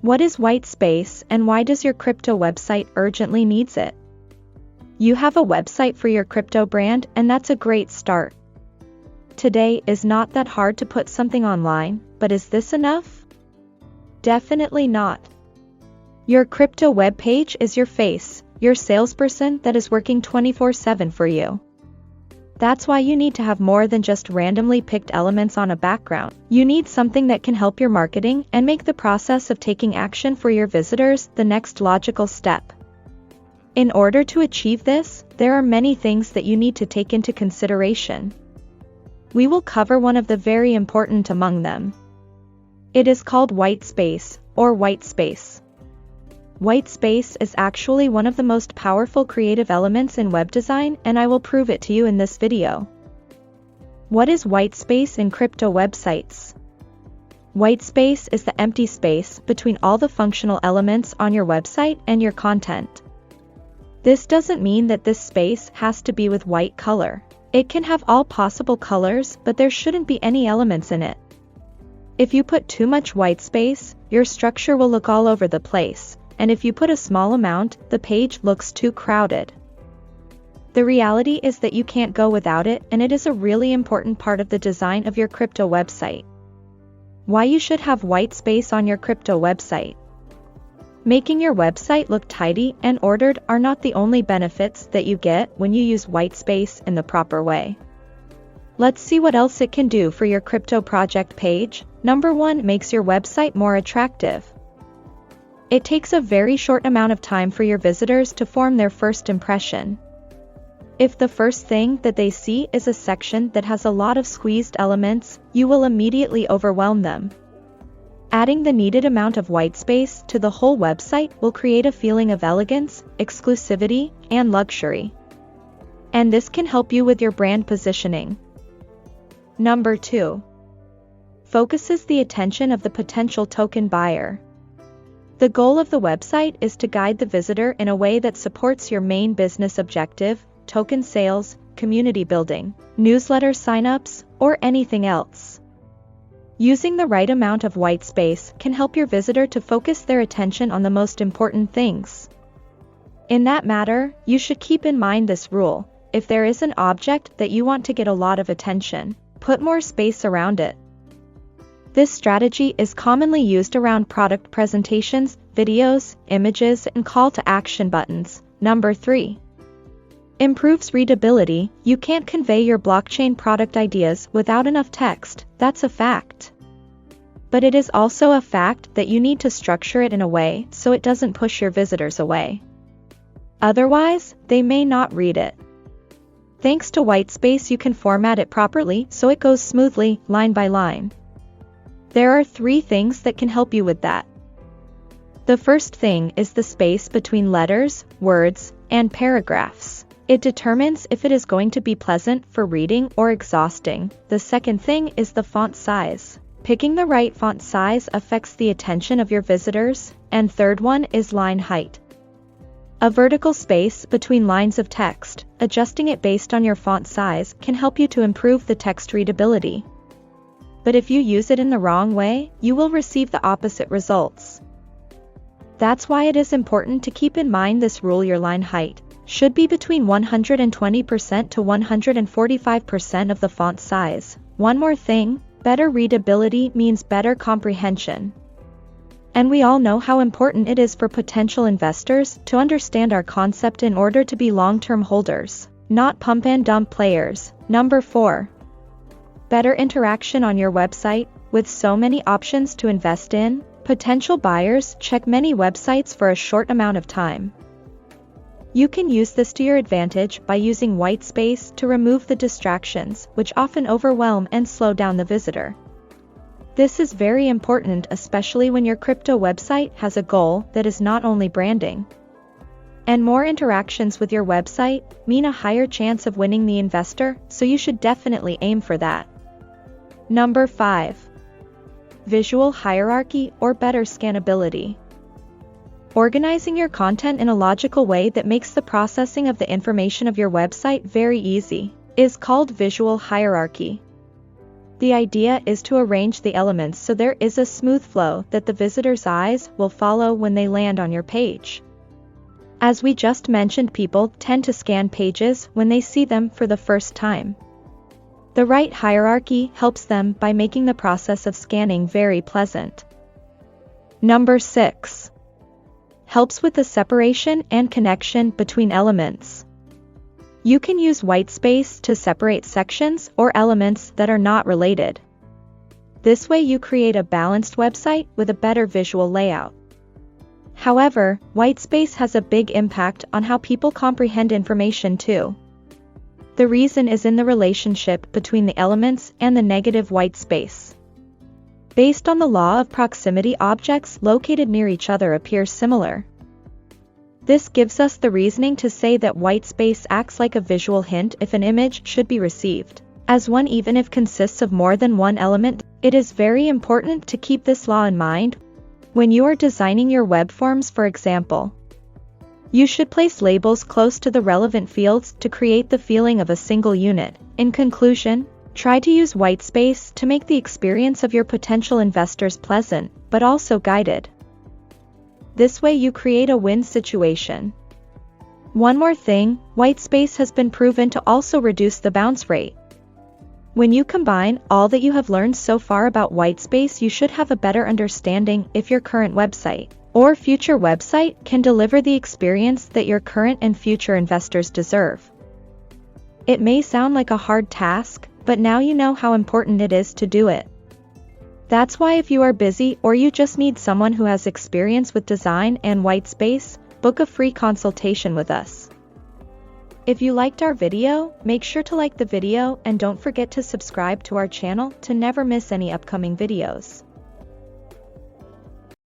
What is Whitespace and why does your crypto website urgently needs it? You have a website for your crypto brand and that's a great start. Today is not that hard to put something online, but is this enough? Definitely not. Your crypto webpage is your face, your salesperson that is working 24/7 for you. That's why you need to have more than just randomly picked elements on a background. You need something that can help your marketing and make the process of taking action for your visitors the next logical step. In order to achieve this, there are many things that you need to take into consideration. We will cover one of the very important among them. It is called Whitespace, or Whitespace. Whitespace is actually one of the most powerful creative elements in web design, and I will prove it to you in this video. What is Whitespace in crypto websites? Whitespace is the empty space between all the functional elements on your website and your content. This doesn't mean that this space has to be with white color. It can have all possible colors, but there shouldn't be any elements in it. If you put too much white space, your structure will look all over the place, and if you put a small amount, the page looks too crowded. The reality is that you can't go without it, and it is a really important part of the design of your crypto website. Why you should have white space on your crypto website. Making your website look tidy and ordered are not the only benefits that you get when you use Whitespace in the proper way. Let's see what else it can do for your crypto project page. Number 1, makes your website more attractive. It takes a very short amount of time for your visitors to form their first impression. If the first thing that they see is a section that has a lot of squeezed elements, you will immediately overwhelm them. Adding the needed amount of white space to the whole website will create a feeling of elegance, exclusivity, and luxury. And this can help you with your brand positioning. Number 2. Focuses the attention of the potential token buyer. The goal of the website is to guide the visitor in a way that supports your main business objective, token sales, community building, newsletter signups, or anything else. Using the right amount of white space can help your visitor to focus their attention on the most important things. In that matter, you should keep in mind this rule: if there is an object that you want to get a lot of attention, put more space around it. This strategy is commonly used around product presentations, videos, images, and call to action buttons. Number 3. Improves readability. You can't convey your blockchain product ideas without enough text, that's a fact. But it is also a fact that you need to structure it in a way so it doesn't push your visitors away. Otherwise, they may not read it. Thanks to Whitespace, you can format it properly so it goes smoothly, line by line. There are 3 things that can help you with that. The first thing is the space between letters, words, and paragraphs. It determines if it is going to be pleasant for reading or exhausting. The second thing is the font size. Picking the right font size affects the attention of your visitors. And third one is line height. A vertical space between lines of text, adjusting it based on your font size, can help you to improve the text readability. But if you use it in the wrong way, you will receive the opposite results. That's why it is important to keep in mind this rule: your line height should be between 120% to 145% of the font size. One more thing, better readability means better comprehension. And we all know how important it is for potential investors to understand our concept in order to be long-term holders, not pump and dump players. Number 4. Better interaction on your website. With so many options to invest in, potential buyers check many websites for a short amount of time. You can use this to your advantage by using Whitespace to remove the distractions, which often overwhelm and slow down the visitor. This is very important, especially when your crypto website has a goal that is not only branding. And more interactions with your website mean a higher chance of winning the investor, so you should definitely aim for that. Number 5. Visual hierarchy or better scannability. Organizing your content in a logical way that makes the processing of the information of your website very easy is called visual hierarchy. The idea is to arrange the elements so there is a smooth flow that the visitor's eyes will follow when they land on your page. As we just mentioned, people tend to scan pages when they see them for the first time. The right hierarchy helps them by making the process of scanning very pleasant. Number 6. Helps with the separation and connection between elements. You can use Whitespace to separate sections or elements that are not related. This way you create a balanced website with a better visual layout. However, Whitespace has a big impact on how people comprehend information too. The reason is in the relationship between the elements and the negative whitespace. Based on the law of proximity, objects located near each other appear similar. This gives us the reasoning to say that whitespace acts like a visual hint if an image should be received as one, even if consists of more than one element. It is very important to keep this law in mind when you are designing your web forms, for example. You should place labels close to the relevant fields to create the feeling of a single unit. In conclusion, try to use Whitespace to make the experience of your potential investors pleasant, but also guided. This way you create a win situation. One more thing, Whitespace has been proven to also reduce the bounce rate. When you combine all that you have learned so far about Whitespace, you should have a better understanding if your current website or future website can deliver the experience that your current and future investors deserve. It may sound like a hard task, but now you know how important it is to do it. That's why if you are busy or you just need someone who has experience with design and Whitespace, book a free consultation with us. If you liked our video, make sure to like the video and don't forget to subscribe to our channel to never miss any upcoming videos.